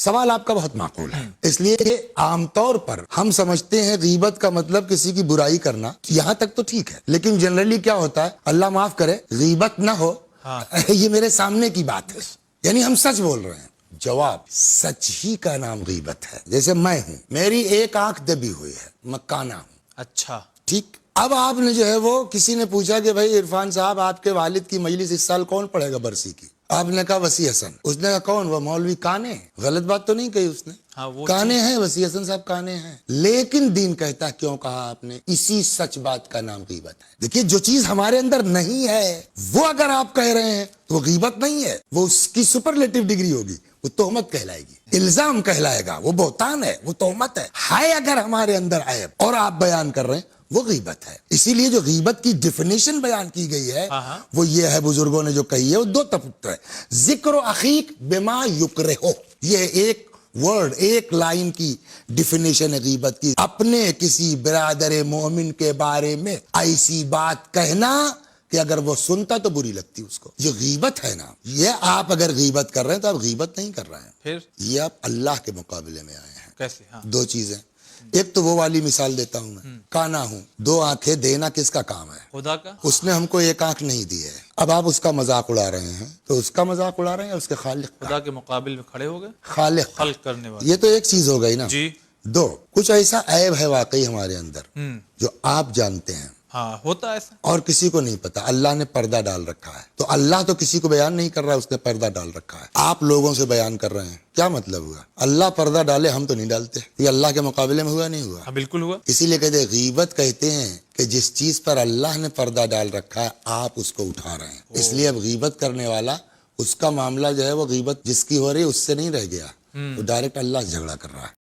سوال آپ کا بہت معقول ہے، اس لیے کہ عام طور پر ہم سمجھتے ہیں غیبت کا مطلب کسی کی برائی کرنا، یہاں تک تو ٹھیک ہے، لیکن جنرلی کیا ہوتا ہے، اللہ معاف کرے، غیبت نہ ہو یہ میرے سامنے کی بات ہے، یعنی ہم سچ بول رہے ہیں۔ جواب، سچ ہی کا نام غیبت ہے۔ جیسے میں ہوں، میری ایک آنکھ دبی ہوئی ہے، میں کانا ہوں، اچھا ٹھیک، اب آپ نے جو ہے وہ کسی نے پوچھا کہ بھائی عرفان صاحب آپ کے والد کی مجلس اس سال کون پڑھے گا برسی کی؟ آپ نے کہا وسیع حسن۔ اس نے کہا کون؟ وہ مولوی کانے۔ غلط بات تو نہیں کہی اس نے، کانے ہیں، وسیع حسن صاحب کانے ہیں، لیکن دین کہتا ہے کیوں کہا آپ نے؟ اسی سچ بات کا نام غیبت ہے۔ دیکھیے جو چیز ہمارے اندر نہیں ہے وہ اگر آپ کہہ رہے ہیں تو وہ غیبت نہیں ہے، وہ اس کی سپرلیٹو ڈگری ہوگی، وہ تہمت کہلائے گی، الزام کہلائے گا، وہ بہتان ہے، وہ تہمت ہے اگر ہمارے اندر عیب اور آپ بیان کر رہے ہیں وہ غیبت ہے۔ اسی لیے جو غیبت کی ڈیفینیشن بیان کی گئی ہے وہ یہ ہے، بزرگوں نے جو کہی ہے وہ دو طرح ہے، ذکر و اخیک بما یکرہ، یہ ایک ورڈ، ایک لائن کی ڈیفینیشن ہے غیبت کی، اپنے کسی برادر مومن کے بارے میں ایسی بات کہنا کہ اگر وہ سنتا تو بری لگتی اس کو، یہ غیبت ہے نا۔ یہ آپ اگر غیبت کر رہے ہیں تو آپ غیبت نہیں کر رہے ہیں، پھر یہ آپ اللہ کے مقابلے میں آئے ہیں۔ کیسے؟ دو چیزیں، ایک تو وہ والی مثال دیتا ہوں میں، کانا ہوں، دو آنکھیں، دینا کس کا کام ہے؟ خدا کا۔ اس نے ہم کو ایک آنکھ نہیں دی ہے، اب آپ اس کا مذاق اڑا رہے ہیں، تو اس کا مذاق اڑا رہے ہیں اس کے خالق کا، خدا کے مقابل میں کھڑے ہو گئے، خالق کا، خلق کرنے والے۔ یہ تو ایک چیز ہو گئی نا۔ جی دو، کچھ ایسا عیب ہے واقعی ہمارے اندر جو آپ جانتے ہیں ہاں، ہوتا ایسا، اور کسی کو نہیں پتا، اللہ نے پردہ ڈال رکھا ہے، تو اللہ تو کسی کو بیان نہیں کر رہا ہے، اس نے پردہ ڈال رکھا ہے، آپ لوگوں سے بیان کر رہے ہیں، کیا مطلب ہوا؟ اللہ پردہ ڈالے، ہم تو نہیں ڈالتے، یہ اللہ کے مقابلے میں ہوا نہیں ہوا؟ ہاں بالکل ہوا۔ اسی لیے کہتے ہیں غیبت، کہتے ہیں کہ جس چیز پر اللہ نے پردہ ڈال رکھا ہے آپ اس کو اٹھا رہے ہیں، اس لیے اب غیبت کرنے والا، اس کا معاملہ جو ہے وہ غیبت جس کی ہو رہی ہے اس سے نہیں رہ گیا، وہ ڈائریکٹ اللہ سے جھگڑا کر رہا ہے۔